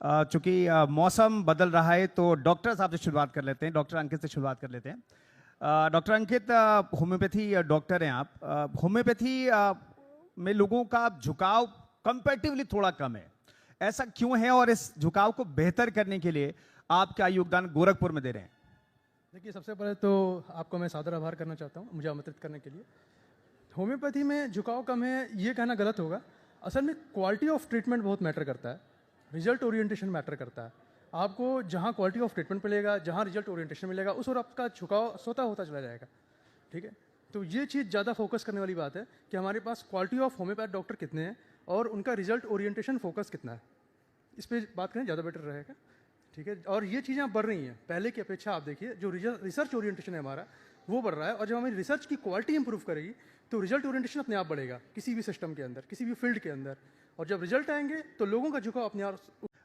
चूंकि मौसम बदल रहा है तो डॉक्टर साहब से शुरुआत कर लेते हैं, डॉक्टर अंकित से शुरुआत कर लेते हैं। डॉक्टर अंकित, होम्योपैथी डॉक्टर हैं आप। होम्योपैथी में लोगों का झुकाव कंपैरेटिवली थोड़ा कम है, ऐसा क्यों है और इस झुकाव को बेहतर करने के लिए आप क्या योगदान गोरखपुर में दे रहे हैं? देखिए, सबसे पहले तो आपको मैं सादर आभार करना चाहता हूँ मुझे आमंत्रित करने के लिए। होम्योपैथी में झुकाव कम है ये कहना गलत होगा। असल में क्वालिटी ऑफ ट्रीटमेंट बहुत मैटर करता है, रिजल्ट ओरिएंटेशन मैटर करता है। आपको जहाँ क्वालिटी ऑफ ट्रीटमेंट मिलेगा, जहाँ रिजल्ट ओरिएंटेशन मिलेगा, उस और आपका झुकाव स्वतः होता चला जाएगा। ठीक है, तो ये चीज़ ज़्यादा फोकस करने वाली बात है कि हमारे पास क्वालिटी ऑफ होम्योपैथ डॉक्टर कितने हैं और उनका रिजल्ट ओरिएंटेशन फोकस कितना है, इस पर बात करें ज़्यादा बेटर रहेगा। ठीक है, और ये चीज़ें अब बढ़ रही हैं पहले की अपेक्षा। आप देखिए, जो रिसर्च ओरिएंटेशन है हमारा वो बढ़ रहा है, और जब हमारी रिसर्च की क्वालिटी इंप्रूव करेगी तो रिजल्ट ओरिएंटेशन अपने आप बढ़ेगा किसी भी सिस्टम के अंदर, किसी भी फील्ड के अंदर। और जब रिजल्ट आएंगे तो लोगों का झुकाव अपने आप।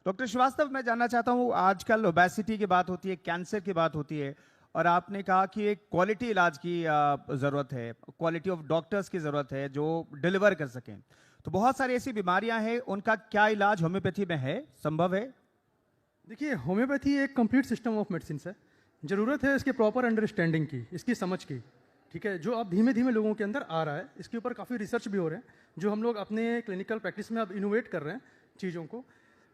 डॉक्टर श्रीवास्तव, मैं जानना चाहता हूँ, आजकल ओबेसिटी की बात होती है, कैंसर की बात होती है, और आपने कहा कि एक क्वालिटी इलाज की ज़रूरत है, क्वालिटी ऑफ डॉक्टर्स की ज़रूरत है जो डिलीवर कर सकें। तो बहुत सारी ऐसी बीमारियां हैं, उनका क्या इलाज होम्योपैथी में है, संभव है? देखिए, होम्योपैथी एक कंप्लीट सिस्टम ऑफ मेडिसिन है। ज़रूरत है इसके प्रॉपर अंडरस्टैंडिंग की, इसकी समझ की। ठीक है, जो अब धीमे धीमे लोगों के अंदर आ रहा है, इसके ऊपर काफ़ी रिसर्च भी हो रहे हैं जो हम लोग अपने क्लिनिकल प्रैक्टिस में अब इनोवेट कर रहे हैं चीज़ों को।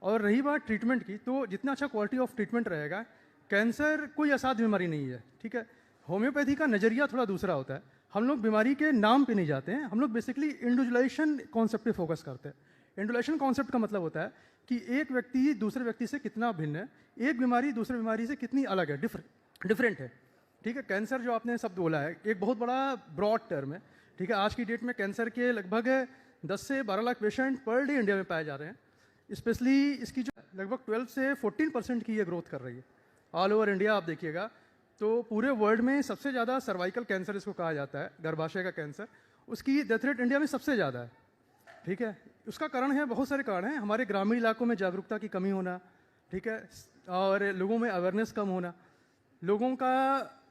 और रही बात ट्रीटमेंट की, तो जितना अच्छा क्वालिटी ऑफ ट्रीटमेंट रहेगा, कैंसर कोई असाध्य बीमारी नहीं है। ठीक है, होम्योपैथी का नज़रिया थोड़ा दूसरा होता है। हम लोग बीमारी के नाम पे नहीं जाते हैं, हम लोग बेसिकली इंडिविजुअलाइजेशन कॉन्सेप्ट पे फोकस करते हैं। इंडिविजुअलाइजेशन कॉन्सेप्ट का मतलब होता है कि एक व्यक्ति दूसरे व्यक्ति से कितना भिन्न है, एक बीमारी दूसरे बीमारी से कितनी अलग है, डिफरेंट है। ठीक है, कैंसर जो आपने शब्द बोला है एक बहुत बड़ा ब्रॉड टर्म है। ठीक है, आज की डेट में कैंसर के लगभग 10 से 12 lakh patient per day India में पाए जा रहे हैं। स्पेशली इसकी जो लगभग 12 से 14% की ये ग्रोथ कर रही है ऑल ओवर इंडिया। आप देखिएगा तो पूरे वर्ल्ड में सबसे ज़्यादा सर्वाइकल कैंसर इसको कहा जाता है, गर्भाशय का कैंसर, उसकी डेथ रेट इंडिया में सबसे ज़्यादा है। ठीक है, उसका कारण है, बहुत सारे कारण हैं। हमारे ग्रामीण इलाकों में जागरूकता की कमी होना, ठीक है, और लोगों में अवेयरनेस कम होना, लोगों का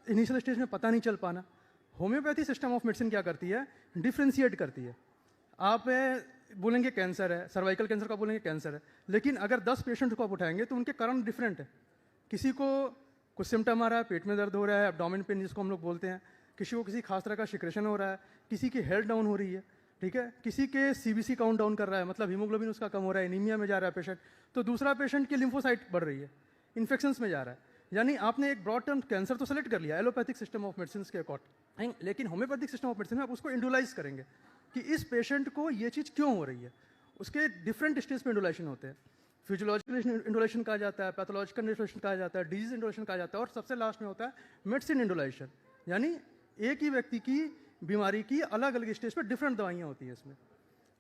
इनिशियल स्टेज में पता नहीं चल पाना। होम्योपैथी सिस्टम ऑफ मेडिसिन क्या करती है, डिफ्रेंशिएट करती है। आप बोलेंगे कैंसर है, सर्वाइकल कैंसर का बोलेंगे कैंसर है, लेकिन अगर 10 पेशेंट को आप उठाएंगे तो उनके कारण डिफरेंट है। किसी को कुछ सिम्टम आ रहा है, पेट में दर्द हो रहा है, एब्डोमेन पेन जिसको हम लोग बोलते हैं, किसी को किसी खास तरह का सिक्रेशन हो रहा है, किसी की हेल्थ डाउन हो रही है। ठीक है, किसी के सीबीसी काउंट डाउन कर रहा है, मतलब हीमोग्लोबिन उसका कम हो रहा है, एनीमिया में जा रहा है पेशेंट, तो दूसरा पेशेंट की लिम्फोसाइट बढ़ रही है, इन्फेक्शंस में जा रहा है। यानी आपने एक ब्रॉड टर्म कैंसर तो सेलेक्ट कर लिया एलोपैथिक सिस्टम ऑफ मेडिसिन के अकॉर्डिंग, लेकिन होम्योपैथिक सिस्टम ऑफ मेडिसिन में आप उसको इंडिविजुअलाइज करेंगे कि इस पेशेंट को ये चीज़ क्यों हो रही है। उसके डिफरेंट स्टेज पे इंडिविजुअलाइजेशन होते हैं। फिजियोलॉजिकल इंडिविजुअलाइजेशन कहा जाता है, पैथोलॉजिकल इंडिविजुअलाइजेशन कहा जाता है, डिजीज इंडिविजुअलाइजेशन कहा जाता है, और सबसे लास्ट में होता है मेडिसिन इंडिविजुअलाइजेशन। यानी एक ही व्यक्ति की बीमारी की अलग अलग स्टेज पर डिफरेंट दवाइयाँ होती हैं इसमें।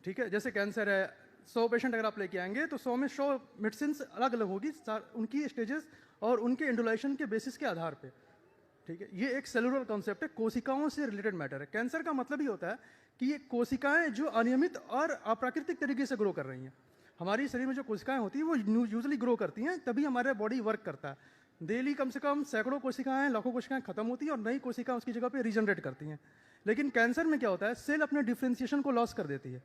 ठीक है, जैसे कैंसर है, 100 पेशेंट अगर आप लेके आएंगे तो 100 में 100 मेडिसिन अलग अलग होगी, उनकी स्टेजेस और उनके इंडिविजुअलाइजेशन के बेसिस के आधार पे। ठीक है, ये एक सेलुलर कॉन्सेप्ट है, कोशिकाओं से रिलेटेड मैटर है। कैंसर का मतलब ही होता है कि ये कोशिकाएं जो अनियमित और अप्राकृतिक तरीके से ग्रो कर रही हैं। हमारी शरीर में जो कोशिकाएं होती हैं वो यूजुअली ग्रो करती हैं, तभी हमारा बॉडी वर्क करता है। डेली कम से कम सैकड़ों कोशिकाएं, लाखों कोशिकाएं खत्म होती हैं और नई कोशिकाएं उसकी जगह पे रीजनरेट करती हैं। लेकिन कैंसर में क्या होता है, सेल अपने डिफ्रेंसिएशन को लॉस कर देती है।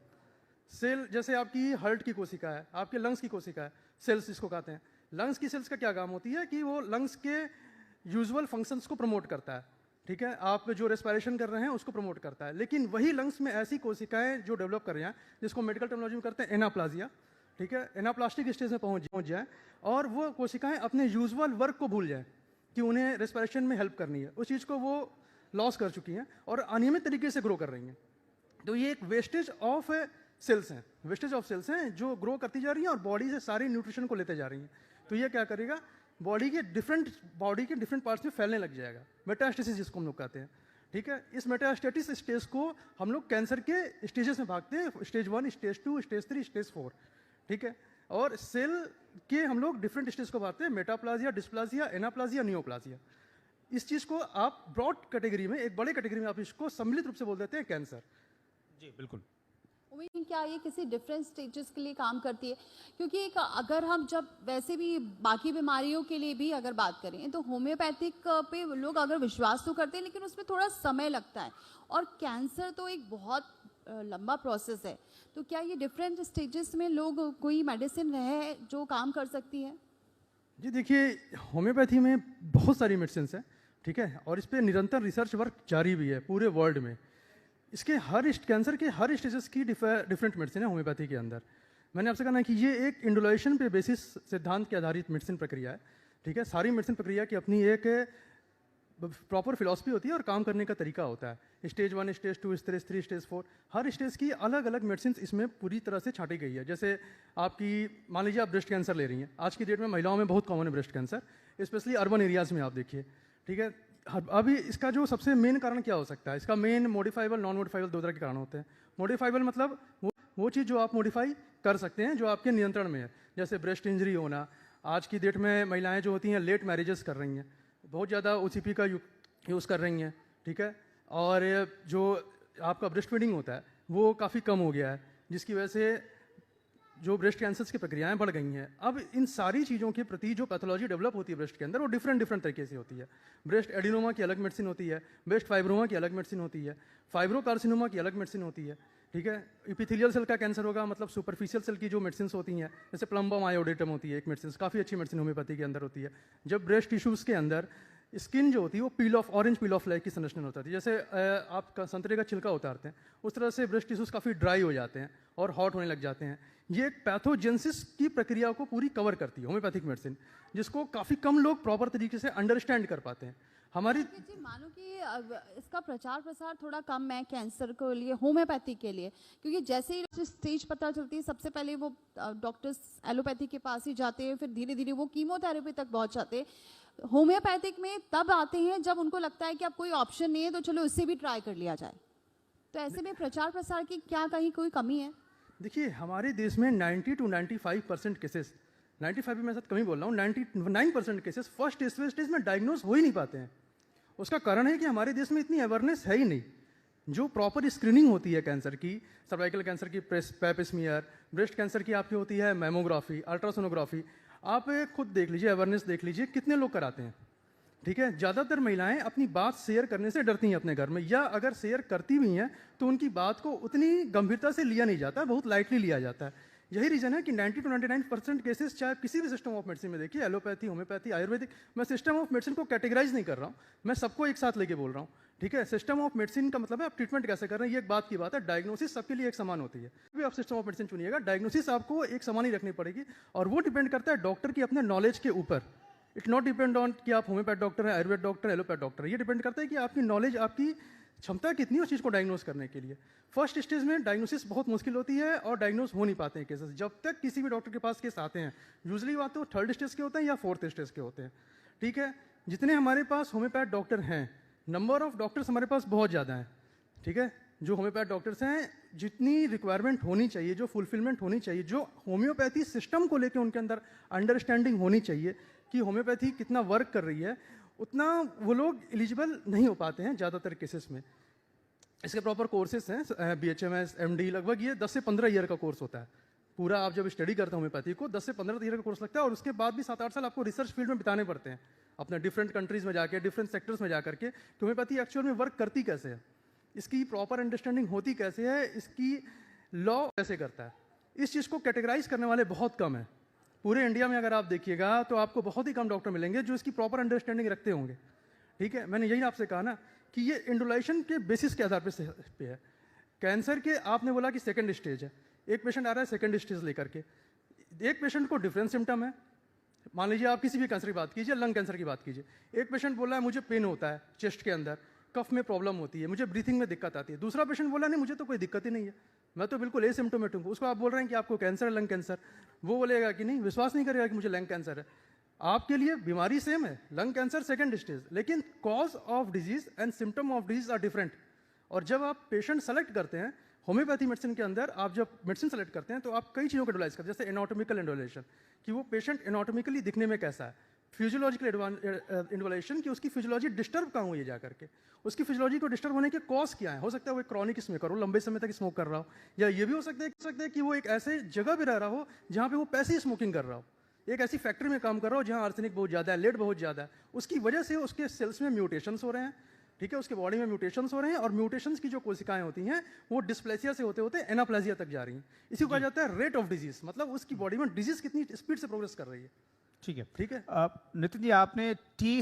सेल जैसे आपकी हार्ट की कोशिका है, आपके लंग्स की कोशिका है, सेल्स जिसको कहते हैं। लंग्स की सेल्स का क्या काम होती है कि वो लंग्स के यूजुअल फंक्शंस को प्रमोट करता है। ठीक है, आप जो रेस्पिरेशन कर रहे हैं उसको प्रमोट करता है। लेकिन वही लंग्स में ऐसी कोशिकाएं जो डेवलप कर रही हैं, जिसको मेडिकल टर्मिनोलॉजी में करते हैं एनाप्लाजिया, ठीक है, एनाप्लास्टिक स्टेज में पहुंच जाए और वो कोशिकाएं अपने यूजुअल वर्क को भूल जाए कि उन्हें रेस्पिरेशन में हेल्प करनी है, उस चीज़ को वो लॉस कर चुकी हैं और अनियमित तरीके से ग्रो कर रही हैं। तो ये एक वेस्टेज ऑफ सेल्स हैं, वेस्टेज ऑफ सेल्स हैं जो ग्रो करती जा रही हैं और बॉडी से सारी न्यूट्रिशन को लेते जा रही हैं। तो ये क्या करेगा, बॉडी के डिफरेंट पार्ट्स में फैलने लग जाएगा, मेटास्टेसिस जिसको हम लोग कहते हैं। ठीक है, इस मेटास्टेटिस स्टेज को हम लोग कैंसर के स्टेजेस में भागते हैं, स्टेज 1, स्टेज 2, स्टेज 3, स्टेज 4। ठीक है, और सेल के हम लोग डिफरेंट स्टेज को भागते हैं, मेटाप्लाजिया, डिस्प्लाजिया, एनाप्लाजिया, नियोप्लाजिया। इस चीज़ को आप ब्रॉड कैटेगरी में, एक बड़े कैटेगरी में आप इसको सम्मिलित रूप से बोल देते हैं कैंसर। जी बिल्कुल। क्या ये किसी डिफरेंट स्टेजेस के लिए काम करती है? क्योंकि एक अगर हम जब वैसे भी बाकी बीमारियों के लिए भी अगर बात करें तो होम्योपैथिक पे लोग अगर विश्वास तो करते हैं, लेकिन उसमें थोड़ा समय लगता है। और कैंसर तो एक बहुत लंबा प्रोसेस है, तो क्या ये डिफरेंट स्टेजेस में लोग कोई मेडिसिन है जो काम कर सकती है? जी देखिए, होम्योपैथी में बहुत सारी मेडिसिन हैं, ठीक है, और इस पर निरंतर रिसर्च वर्क जारी भी है पूरे वर्ल्ड में। इसके कैंसर के हर स्टेजेस की डिफरेंट मेडिसिन है होम्योपैथी के अंदर। मैंने आपसे कहा कि ये एक इंडुलेशन पे बेसिस सिद्धांत के आधारित मेडिसिन प्रक्रिया है, ठीक है। सारी मेडिसिन प्रक्रिया की अपनी एक प्रॉपर फिलॉसफी होती है और काम करने का तरीका होता है। स्टेज 1, स्टेज 2, स्टेज 3, स्टेज 4, हर स्टेज की अलग अलग मेडिसिन इसमें पूरी तरह से छांटी गई है। जैसे आपकी मान लीजिए आप ब्रेस्ट कैंसर ले रही हैं, आज की डेट में महिलाओं में बहुत कॉमन है breast cancer, specially urban areas में आप देखिए, ठीक है। अभी इसका जो सबसे मेन कारण क्या हो सकता है, इसका मेन मॉडिफाइबल, नॉन मॉडिफाइबल दो तरह के कारण होते हैं। मॉडिफाइबल मतलब वो चीज़ जो आप मॉडिफाई कर सकते हैं, जो आपके नियंत्रण में है, जैसे ब्रेस्ट इंजरी होना। आज की डेट में महिलाएं जो होती हैं लेट मैरिजेस कर रही हैं, बहुत ज़्यादा OCP का यूज़ कर रही हैं, ठीक है, और जो आपका ब्रेस्ट फीडिंग होता है वो काफ़ी कम हो गया है, जिसकी वजह से जो ब्रेस्ट कैंसर्स की प्रक्रियाएं बढ़ गई हैं। अब इन सारी चीज़ों के प्रति जो पैथोलॉजी डेवलप होती है ब्रेस्ट के अंदर, वो डिफरेंट तरीके से होती है। ब्रेस्ट एडिनोमा की अलग मेडिसिन होती है, ब्रेस्ट फाइब्रोमा की अलग मेडिसिन होती है, फाइब्रोकार्सिनोमा की अलग मेडिसिन होती है, ठीक है। इपिथेलियल सेल का कैंसर होगा, मतलब सुपरफिशियल सेल की जो मेडिसिन होती हैं, जैसे प्लम्बम आयोडेटम होती है एक मेडिसिन, काफ़ी अच्छी मेडिसिन होम्योपैथी के अंदर होती है। जब ब्रेस्ट टिश्यूज़ के अंदर स्किन जो होती है वो पील of, orange peel of like की संरचना होता है, जैसे आप संतरे का छिलका उतारते हैं, उस तरह से ब्रेस्ट टिश्यूज़ काफ़ी ड्राई हो जाते हैं और हॉट होने लग जाते हैं। ये एक पैथोजेंसिस की प्रक्रिया को पूरी कवर करती है होम्योपैथिक मेडिसिन, जिसको काफ़ी कम लोग प्रॉपर तरीके से अंडरस्टैंड कर पाते हैं। हमारी जी मानो कि इसका प्रचार प्रसार थोड़ा कम है कैंसर के लिए, होम्योपैथी के लिए, क्योंकि जैसे ही स्टेज पता चलती है सबसे पहले वो डॉक्टर्स एलोपैथी के पास ही जाते हैं, फिर धीरे धीरे वो कीमोथेरेपी तक पहुंच जाते हैं। होम्योपैथिक में तब आते हैं जब उनको लगता है कि अब कोई ऑप्शन नहीं है तो चलो इससे भी ट्राई कर लिया जाए। तो ऐसे में प्रचार प्रसार की क्या कहीं कोई कमी है? देखिए, हमारे देश में 90 to 95% केसेस, 95 भी मैं साथ कमी बोल रहा हूँ, 99% केसेस फर्स्ट स्टेज में डायग्नोज हो ही नहीं पाते हैं। उसका कारण है कि हमारे देश में इतनी अवेयरनेस है ही नहीं। जो प्रॉपर स्क्रीनिंग होती है कैंसर की, सर्वाइकल कैंसर की पैप स्मीयर, ब्रेस्ट कैंसर की आपकी होती है मैमोग्राफी, अल्ट्रासोनोग्राफी, आप खुद देख लीजिए, अवेयरनेस देख लीजिए कितने लोग कराते हैं, ठीक है। ज़्यादातर महिलाएं अपनी बात शेयर करने से डरती हैं अपने घर में, या अगर शेयर करती भी हैं तो उनकी बात को उतनी गंभीरता से लिया नहीं जाता, बहुत लाइटली लिया जाता है। यही रीज़न है कि 90 to 99% केसेस, चाहे किसी भी सिस्टम ऑफ मेडिसिन में देखिए, एलोपैथी, होम्योपैथी, आयुर्वेदिक, मैं सिस्टम ऑफ मेडिसिन को कैटेगराइज नहीं कर रहा हूँ, मैं सबको एक साथ लेके बोल रहा हूँ, ठीक है। सिस्टम ऑफ मेडिसिन का मतलब है आप ट्रीटमेंट कैसे कर रहे हैं, ये एक बात की बात है। डायग्नोसिस सबके लिए एक समान होती है, भी आप सिस्टम ऑफ मेडिसिन चुनिएगा, डायग्नोसिस आपको एक समान ही रखनी पड़ेगी, और वो डिपेंड करता है डॉक्टर की अपने नॉलेज के ऊपर। इट नॉट डिपेंड ऑन कि आप होम्योपैथ डॉक्टर हैं, आयुर्वेद डॉक्टर, एलोपैथ डॉक्टर, ये डिपेंड करता है कि आपकी नॉलेज, आपकी क्षमता कितनी है उस चीज़ को डायग्नोस करने के लिए। फर्स्ट स्टेज में डायग्नोसिस बहुत मुश्किल होती है और डायग्नोस हो नहीं पाते हैं केसेस। जब तक किसी भी डॉक्टर के पास केस आते हैं, यूजुअली बात तो 3rd स्टेज के होते हैं या 4th स्टेज के होते हैं, ठीक है। जितने हमारे पास होम्योपैथ डॉक्टर हैं, नंबर ऑफ डॉक्टर्स हमारे पास बहुत ज़्यादा है, ठीक है। जो होम्योपैथ डॉक्टर्स हैं, जितनी रिक्वायरमेंट होनी चाहिए, जो फुलफिलमेंट होनी चाहिए, जो होम्योपैथी सिस्टम को लेकर उनके अंदर अंडरस्टैंडिंग होनी चाहिए कि होम्योपैथी कितना वर्क कर रही है, उतना वो लोग एलिजिबल नहीं हो पाते हैं ज़्यादातर केसेस में। इसके प्रॉपर कोर्सेस हैं, BHMS, MD, लगभग ये 10 से 15 ईयर का कोर्स होता है पूरा। आप जब स्टडी करते हैं होम्योपैथी को, 10 से 15 ईयर का कोर्स लगता है, और उसके बाद भी 7-8 साल आपको रिसर्च फील्ड में बिताने पड़ते हैं, अपने डिफरेंट कंट्रीज में जाके, डिफरेंट सेक्टर्स में जाकर के, कि होम्योपैथी एक्चुअल में वर्क करती कैसे है, इसकी प्रॉपर अंडरस्टैंडिंग होती कैसे है, इसकी लॉ कैसे करता है। इस चीज़ को कैटेगराइज करने वाले बहुत कम है। पूरे इंडिया में अगर आप देखिएगा तो आपको बहुत ही कम डॉक्टर मिलेंगे जो इसकी प्रॉपर अंडरस्टैंडिंग रखते होंगे, ठीक है। मैंने यही आपसे कहा ना कि ये इंडुलेशन के बेसिस के आधार पे है। कैंसर के आपने बोला कि 2nd स्टेज है, एक पेशेंट आ रहा है 2nd स्टेज लेकर के, एक पेशेंट को डिफरेंट सिम्टम है। मान लीजिए आप किसी भी कैंसर की बात कीजिए, लंग कैंसर की बात कीजिए, एक पेशेंट बोला है मुझे पेन होता है चेस्ट के अंदर, कफ में प्रॉब्लम होती है, मुझे ब्रीथिंग में दिक्कत आती है। दूसरा पेशेंट बोला नहीं मुझे तो कोई दिक्कत ही नहीं है, मैं तो बिल्कुल एसिम्प्टोमेटिक हूँ। उसको आप बोल रहे हैं कि आपको कैंसर है, लंग कैंसर, वो बोलेगा कि नहीं, विश्वास नहीं करेगा कि मुझे लंग कैंसर है। आपके लिए बीमारी सेम है, लंग कैंसर 2nd स्टेज, लेकिन cause of disease and symptom of disease are different. और जब आप पेशेंट सेलेक्ट करते हैं होम्योपैथी मेडिसिन के अंदर, आप जब मेडिसिन सेलेक्ट करते हैं तो आप कई चीज़ों को एनालाइज करते हैं, जैसे एनाटॉमिकल इंडोलेशन, कि वो पेशेंट एनाटॉमिकली दिखने में कैसा है, फिजियोलॉजिकल इंडोलेशन की उसकी फिजियोलॉजी डिस्टर्ब कहाँ हुई है जाकर के, उसकी फिजियोलॉजी को डिस्टर्ब होने के कॉज क्या है। हो सकता है वो एक क्रॉनिक स्मोकर हो, लंबे समय तक स्मोक कर रहा हो, या ये भी हो सकता है कि वो एक ऐसे जगह पे रह रहा हो जहाँ पे वो पैसिव स्मोकिंग कर रहा हो, एक ऐसी फैक्ट्री में काम कर रहा हो जहाँ आर्सेनिक बहुत ज़्यादा है, लेड बहुत ज़्यादा है, उसकी वजह से उसके सेल्स में म्यूटेशंस हो रहे हैं, ठीक है, उसके बॉडी में म्यूटेशंस हो रहे हैं और म्यूटेशंस की जो कोशिकाएं होती हैं वो डिस्प्लेसिया से होते होते एनाप्लेजिया तक जा रही हैं। इसी को कहा जाता है रेट ऑफ डिजीज, मतलब उसकी बॉडी में डिजीज कितनी स्पीड से प्रोग्रेस कर रही है। ठीक है। ठीक है। नितिन जी, आपने टी